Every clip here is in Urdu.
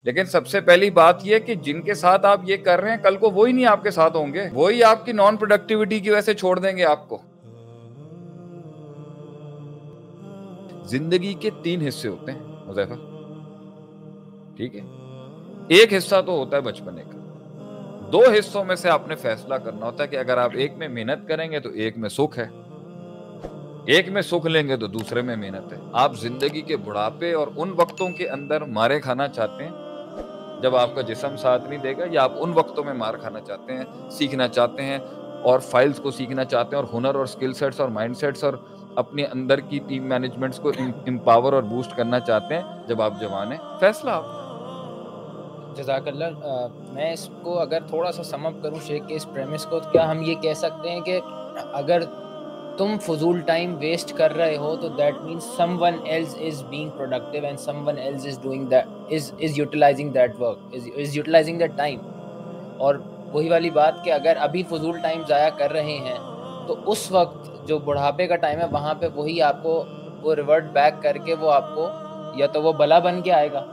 لیکن سب سے پہلی بات یہ کہ جن کے ساتھ آپ یہ کر رہے ہیں کل کو وہی نہیں آپ کے ساتھ ہوں گے، وہی آپ کی نان پروڈکٹیوٹی کی وجہ سے چھوڑ دیں گے آپ کو۔ زندگی کے 3 حصے ہوتے ہیں حذیفہ، ٹھیک ہے؟ ایک حصہ تو ہوتا ہے بچپنے کا، 2 حصوں میں سے آپ نے فیصلہ کرنا ہوتا ہے کہ اگر آپ ایک میں محنت کریں گے تو ایک میں سکھ ہے، ایک میں سکھ لیں گے تو دوسرے میں محنت ہے۔ آپ زندگی کے بڑھاپے اور ان وقتوں کے اندر مارے کھانا چاہتے ہیں جب آپ کا جسم ساتھ نہیں دے گا، یا آپ ان وقتوں میں مار کھانا چاہتے ہیں، سیکھنا چاہتے ہیں اور فائلز کو سیکھنا چاہتے ہیں اور ہنر اور سکل سیٹس اور مائنڈ سیٹس اور اپنے اندر کی ٹیم مینجمنٹس کو امپاور اور بوسٹ کرنا چاہتے ہیں جب آپ جوان ہیں؟ فیصلہ آپ۔ جزاک اللہ۔ میں اس کو اگر تھوڑا سا سم اپ کروں شیخ کے اس پریمس کو، کیا ہم یہ کہہ سکتے ہیں کہ اگر تم فضول ٹائم ویسٹ کر رہے ہو تو that means someone else is being productive and someone else is doing that is utilising that work is utilising that time. اور وہی والی بات کہ اگر ابھی فضول ٹائم ضائع کر رہے ہیں تو اس وقت جو بڑھاپے کا ٹائم ہے وہاں پہ وہی آپ کو وہ ریورٹ بیک کر کے وہ آپ کو یا تو وہ بلا بن کے آئے گا۔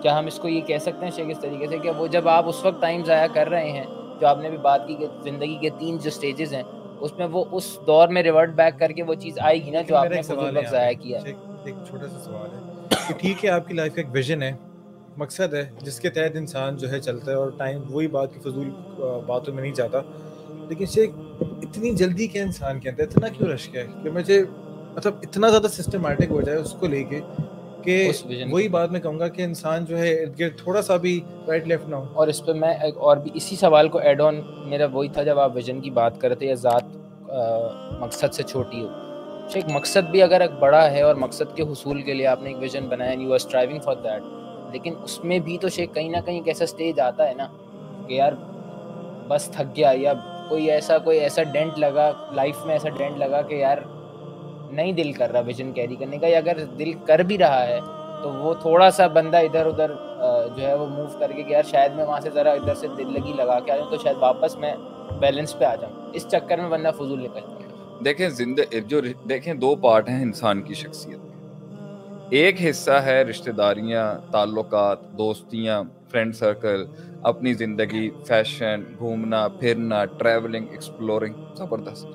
کیا ہم اس کو یہ کہہ سکتے ہیں شیخ اس طریقے سے کہ وہ جب آپ اس وقت ٹائم ضائع کر رہے ہیں، جو آپ نے بھی بات کی کہ زندگی کے 3 جو سٹیجز ہیں اس میں وہ اس دور میں ریورٹ بیک کر کے وہ چیز آئے گی نا جو آپ نے فضول وقت ضائع کیا ہے۔ ایک چھوٹا سا سوال ہے کہ ٹھیک ہے آپ کی لائف کا ایک ویژن ہے، مقصد ہے جس کے تحت انسان جو ہے چلتا ہے اور ٹائم وہی بات کی فضول باتوں میں نہیں جاتا، لیکن شیخ اتنی جلدی کیا انسان کے اندر اتنا کیوں رش ہے کہ مجھے مطلب اتنا زیادہ سسٹمیٹک ہو جائے اس کو لے کے کہ وہی بات میں کہوں گا کہ انسان جو ہے ارد گرد تھوڑا سا بھی رائٹ لیفٹ نہ ہو۔ اور اس پہ میں اور بھی اسی سوال کو ایڈ آن میرا وہی تھا جب آپ ویژن کی بات کرتے یا ذات مقصد سے چھوٹی ہو، ایک مقصد بھی اگر ایک بڑا ہے اور مقصد کے حصول کے لیے آپ نے ایک ویژن بنایا and you are striving for that, لیکن اس میں بھی تو شیخ کہیں نہ کہیں ایک ایسا سٹیج آتا ہے نا کہ یار بس تھک گیا، یا کوئی ایسا ڈینٹ لگا لائف میں، ایسا ڈینٹ لگا کہ یار نہیں دل کر رہا ویژن کیری کرنے کا، یا اگر دل کر بھی رہا ہے تو وہ تھوڑا سا بندہ ادھر ادھر جو ہے وہ موو کر کے کہ یار شاید میں وہاں سے ذرا ادھر سے دل لگی لگا کے آ جاؤں تو شاید واپس میں بیلنس پہ آ جاؤں، اس چکر میں بندہ فضول نکلتا ہے۔ دیکھیں 2 پارٹ ہیں انسان کی شخصیت کے، ایک حصہ ہے رشتہ داریاں، تعلقات، دوستیاں، فرینڈ سرکل، اپنی زندگی، فیشن، گھومنا پھرنا، ٹریولنگ، ایکسپلورنگ، زبردست،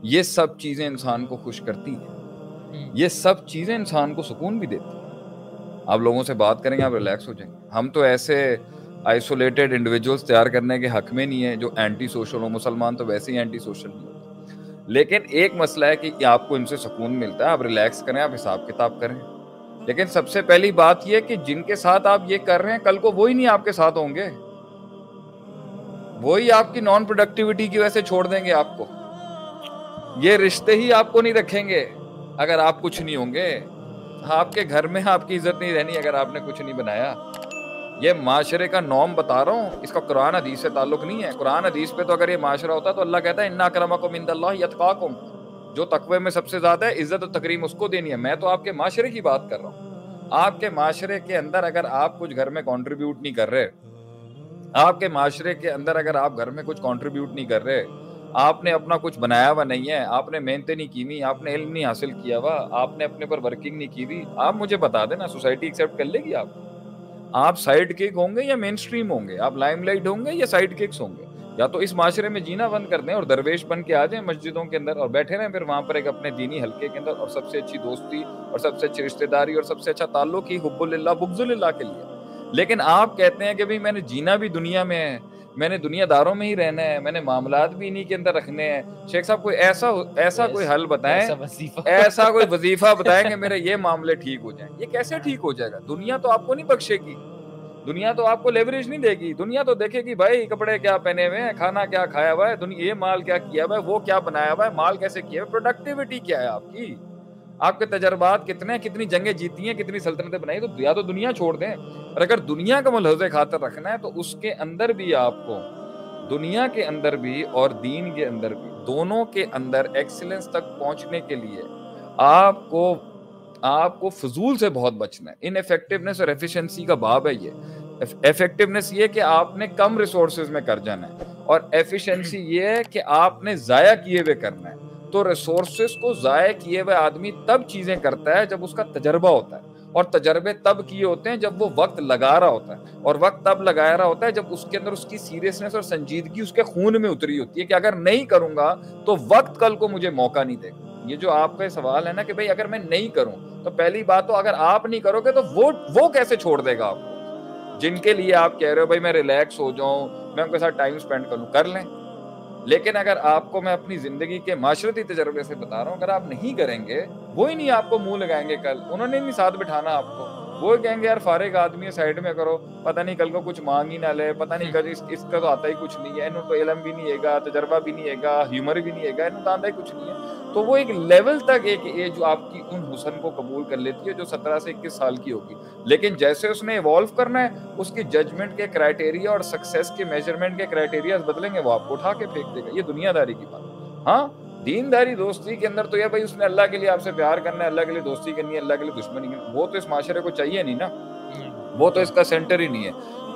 یہ سب چیزیں انسان کو خوش کرتی ہیں، یہ سب چیزیں انسان کو سکون بھی دیتی ہیں۔ آپ لوگوں سے بات کریں گے آپ ریلیکس ہو جائیں گے۔ ہم تو ایسے آئسولیٹڈ انڈیویجولز تیار کرنے کے حق میں نہیں ہیں جو اینٹی سوشل ہو، مسلمان تو ویسے ہی اینٹی سوشل نہیں ہوتے، لیکن ایک مسئلہ ہے کہ آپ کو ان سے سکون ملتا ہے، آپ ریلیکس کریں، آپ حساب کتاب کریں، لیکن سب سے پہلی بات یہ کہ جن کے ساتھ آپ یہ کر رہے ہیں کل کو وہی نہیں آپ کے ساتھ ہوں گے، وہی آپ کی نان پروڈکٹیوٹی کی وجہ سے چھوڑ دیں گے آپ کو، یہ رشتے ہی آپ کو نہیں رکھیں گے اگر آپ کچھ نہیں ہوں گے، آپ کے گھر میں آپ کی عزت نہیں رہنی اگر آپ نے کچھ نہیں بنایا۔ یہ معاشرے کا نام بتا رہا ہوں، اس کا قرآن حدیث سے تعلق نہیں ہے۔ قرآن حدیث پہ تو اگر یہ معاشرہ ہوتا تو اللہ کہتا ہے اِنَّ أَكْرَمَكُمْ عِندَ اللَّهِ أَتْقَاكُمْ، جو تقوی میں سب سے زیادہ ہے عزت و تکریم اس کو دینی ہے۔ میں تو آپ کے معاشرے کی بات کر رہا ہوں، آپ کے معاشرے کے اندر اگر آپ کچھ گھر میں کنٹریبیوٹ نہیں کر رہے، آپ کے معاشرے کے اندر اگر آپ گھر میں کچھ کنٹریبیوٹ نہیں کر رہے، آپ نے اپنا کچھ بنایا ہوا نہیں ہے، آپ نے محنتیں نہیں کی ہوئی، آپ نے علم نہیں حاصل کیا ہوا، آپ نے اپنے پر ورکنگ نہیں کی ہوئی، آپ مجھے بتا دینا سوسائٹی ایکسیپٹ کر لے گی آپ سائیڈ کک ہوں گے یا مین سٹریم ہوں گے، آپ لائم لائٹ ہوں گے یا سائیڈ ککس ہوں گے؟ یا تو اس معاشرے میں جینا بند کر دیں اور درویش بن کے آ جائیں مسجدوں کے اندر اور بیٹھے رہیں پھر وہاں پر ایک اپنے دینی حلقے کے اندر، اور سب سے اچھی دوستی اور سب سے اچھی رشتہ داری اور سب سے اچھا تعلق ہی حب اللہ بغض اللہ کے لیے۔ لیکن آپ کہتے ہیں کہ بھئی میں نے جینا بھی دنیا میں ہے، میں نے دنیا داروں میں ہی رہنا ہے، میں نے معاملات بھی انہی کے اندر رکھنے ہیں۔ شیخ صاحب کوئی ایسا کوئی حل بتائیں، ایسا کوئی وظیفہ بتائیں کہ میرے یہ معاملے ٹھیک ہو جائیں۔ یہ کیسے ٹھیک ہو جائے گا؟ دنیا تو آپ کو نہیں بخشے گی، دنیا تو آپ کو لیوریج نہیں دے گی، دنیا تو دیکھے گی بھائی کپڑے کیا پہنے ہوئے ہیں، کھانا کیا کھایا ہوا ہے، دنیا یہ مال کیا کیا ہوا ہے، وہ کیا بنایا ہوا ہے، مال کیسے کیا ہے، پروڈکٹیوٹی کیا ہے آپ کی، آپ کے تجربات کتنے ہیں، کتنی جنگیں جیتی ہیں، کتنی سلطنتیں بنائی، تو یا تو دنیا چھوڑ دیں، اور اگر دنیا کا ملحوظ خاطر رکھنا ہے تو اس کے اندر بھی آپ کو دنیا کے اندر بھی اور دین کے اندر بھی دونوں کے اندر ایکسیلنس تک پہنچنے کے لیے آپ کو فضول سے بہت بچنا ہے۔ ان ایفیکٹونیس اور ایفیشنسی کا باب ہے یہ۔ ایفیکٹونیس یہ کہ آپ نے کم ریسورسز میں کر جانا ہے، اور ایفیشنسی یہ ہے کہ آپ نے ضائع کیے ہوئے کرنا ہے۔ تو ریسورسز کو ضائع کیے ہوئے آدمی تب چیزیں کرتا ہے جب اس کا تجربہ ہوتا ہے، اور تجربے تب کیے ہوتے ہیں جب وہ وقت لگا رہا ہوتا ہے, اور وقت تب لگا رہا ہوتا ہے جب اس کے اندر اس کی سیریسنس اور سنجیدگی اس کے خون میں اتری ہوتی ہے کہ اگر نہیں کروں گا تو وقت کل کو مجھے موقع نہیں دے گا. یہ جو آپ کا سوال ہے نا کہ بھائی اگر میں نہیں کروں, تو پہلی بات تو اگر آپ نہیں کرو گے تو وہ کیسے چھوڑ دے گا آپ کو؟ جن کے لیے آپ کہہ رہے ہو بھائی میں ریلیکس ہو جاؤں, میں ان کے ساتھ ٹائم سپینڈ کروں, کر لیں. لیکن اگر آپ کو میں اپنی زندگی کے معاشرتی تجربے سے بتا رہا ہوں, اگر آپ نہیں کریں گے, وہی نہیں آپ کو منہ لگائیں گے کل, انہوں نے نہیں ساتھ بٹھانا آپ کو, وہ کہیں گے یار فارغ آدمی ہے سائڈ میں کرو, پتہ نہیں کل کو کچھ مانگ ہی نہ لے, پتہ نہیں کل اس کا تو آتا ہی کچھ نہیں ہے, انہوں تو علم بھی نہیں ہے گا, تجربہ بھی نہیں ہے گا, ہیومر بھی نہیں ہے گا, انہوں تو آتا ہی کچھ نہیں ہے. تو وہ ایک لیول تک ایک ایج جو آپ کی ان حسن کو قبول کر لیتی ہے جو 17 سے 21 سال کی ہوگی. لیکن جیسے اس نے ایوالو کرنا ہے, اس کی ججمنٹ کے کرائٹیریا اور سکسیس کے میجرمنٹ کے کرائٹیریا بدلیں گے, وہ آپ کو اٹھا کے پھینک دے گا. یہ دنیا داری کی بات. ہاں دینداری دوستی کے اندر تو یہ بھائی اس نے اللہ کے لیے آپ سے پیار کرنا ہے, اللہ کے لیے دوستی کرنی ہے, اللہ کے لیے دشمنی کرنی ہے, وہ تو اس معاشرے کو چاہیے نہیں نا, وہ تو اس کا سینٹر ہی نہیں ہے.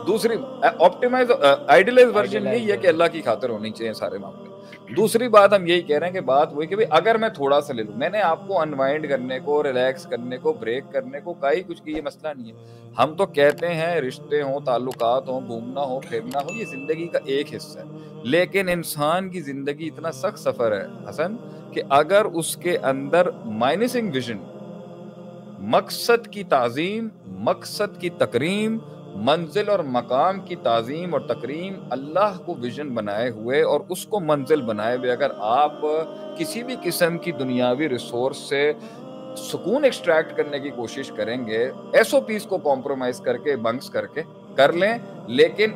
دوسری آپٹیمائز آئیڈیلائز ورژن یہی ہے کہ اللہ کی خاطر ہونی چاہیے سارے معاملے. دوسری بات ہم یہی کہہ رہے ہیں کہ بات وہی کہ اگر میں تھوڑا سا لے لوں, میں نے آپ کو انوائنڈ کرنے کو, ریلیکس کرنے کو, بریک کرنے کو کہیں کچھ کی, یہ مسئلہ نہیں ہے. ہم تو کہتے ہیں رشتے ہوں, تعلقات ہوں, گھومنا ہو, پھرنا ہو, یہ زندگی کا ایک حصہ ہے. لیکن انسان کی زندگی اتنا سخت سفر ہے حسن کہ اگر اس کے اندر مائنسنگ ویژن, مقصد کی تعظیم, مقصد کی تکریم, منزل اور مقام کی تعظیم اور تکریم, اللہ کو ویژن بنائے ہوئے اور اس کو منزل بنائے ہوئے, اگر آپ کسی بھی قسم کی دنیاوی ریسورس سے سکون ایکسٹریکٹ کرنے کی کوشش کریں گے, ایس او پیز کو کمپرومائز کر کے, بنکس کر کے کر لیں, لیکن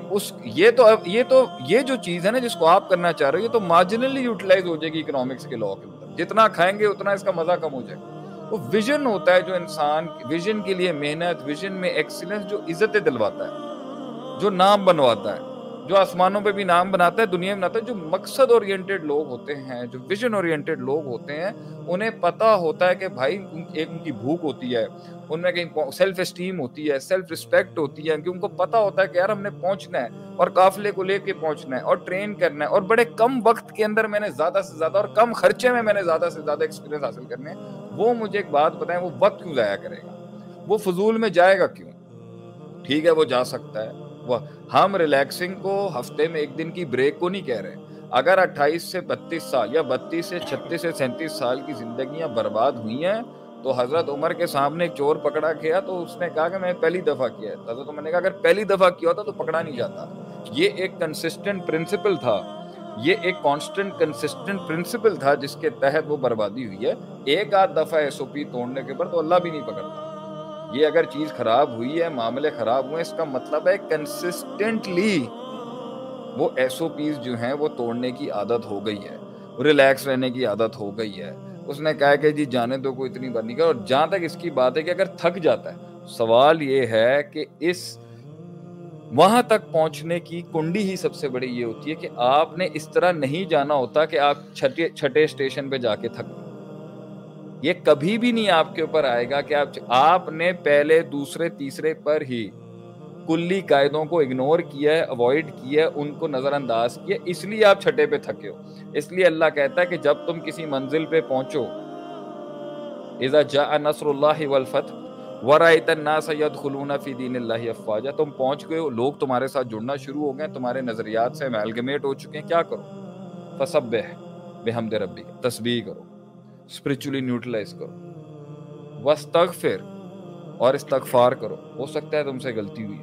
یہ جو چیز ہے نا جس کو آپ کرنا چاہ رہے ہو, یہ تو مارجنلی یوٹیلائز ہو جائے گی اکنامکس کے لاء کے اندر. جتنا کھائیں گے اتنا اس کا مزہ کم ہو جائے گا. وہ ویژن ہوتا ہے جو انسان ویژن کے لیے محنت, ویژن میں ایکسیلنس, جو عزتیں دلواتا ہے, جو نام بنواتا ہے, جو آسمانوں پہ بھی نام بناتا ہے, دنیا میں بناتا ہے. جو مقصد اورینٹڈ لوگ ہوتے ہیں, جو ویژن اورینٹڈ لوگ ہوتے ہیں, انہیں پتا ہوتا ہے کہ بھائی ایک ان کی بھوک ہوتی ہے, ان میں کہیں سیلف اسٹیم ہوتی ہے, سیلف رسپیکٹ ہوتی ہے, کہ ان کو پتا ہوتا ہے کہ یار ہم نے پہنچنا ہے اور قافلے کو لے کے پہنچنا ہے اور ٹرین کرنا ہے, اور بڑے کم وقت کے اندر میں نے زیادہ سے زیادہ اور کم خرچے میں نے زیادہ سے زیادہ ایکسپیرینس حاصل کرنے ہیں. وہ مجھے ایک بات بتائیں, وہ وقت کیوں ضائع کرے گا, وہ فضول میں جائے گا کیوں؟ ٹھیک ہے وہ جا سکتا ہے, وہ ہم ریلیکسنگ کو ہفتے میں ایک دن کی بریک کو نہیں کہہ رہے. اگر 28 سے 32 سال یا 32 سے 36 سے 37 سال کی زندگیاں برباد ہوئی ہیں, تو حضرت عمر کے سامنے ایک چور پکڑا گیا تو اس نے کہا کہ میں پہلی دفعہ کیا ہے. حضرت عمر نے کہا اگر پہلی دفعہ کیا ہوتا تو پکڑا نہیں جاتا. یہ ایک کنسسٹنٹ پرنسپل تھا, یہ ایک کانسٹنٹ کنسسٹنٹ پرنسپل تھا جس کے تحت وہ بربادی ہوئی ہے. ایک آدھ دفعہ ایس او پی توڑنے کے بعد تو اللہ بھی نہیں پکڑتا. یہ اگر چیز خراب ہوئی ہے, معاملے خراب ہوئے, اس کا مطلب ہے کنسسٹنٹلی وہ ایس او پیز جو ہیں وہ توڑنے کی عادت ہو گئی ہے, ریلیکس رہنے کی عادت ہو گئی ہے. اس نے کہا کہ جی جانے تو کوئی اتنی بار نہیں کر. اور جہاں تک اس کی بات ہے کہ اگر تھک جاتا ہے, سوال یہ ہے کہ اس وہاں تک پہنچنے کی کنڈی ہی سب سے بڑی یہ ہوتی ہے کہ آپ نے اس طرح نہیں جانا ہوتا کہ آپ چھٹے اسٹیشن پہ جا کے تھک. یہ کبھی بھی نہیں آپ کے اوپر آئے گا کہ آپ نے پہلے دوسرے تیسرے پر ہی کلی قاعدوں کو اگنور کیا ہے, اوائڈ کیا ہے, ان کو نظر انداز کیا, اس لیے آپ چھٹے پہ تھکے ہو. اس لیے اللہ کہتا ہے کہ جب تم کسی منزل پہ پہنچو, اذا جاء نصر اللہ والفتح ورأیت الناس يدخلون فی دین اللہ افواجا, تم پہنچ گئے ہو, لوگ تمہارے ساتھ جڑنا شروع ہو گئے, تمہارے نظریات سے امیلگمیٹ ہو چکے ہیں, کیا کرو؟ فسبح بحمد ربک, تسبیح کرو, اسپرچولی نیوٹرلائز کرو, واستغفر, اور استغفار کرو. ہو سکتا ہے تم سے غلطی ہوئی,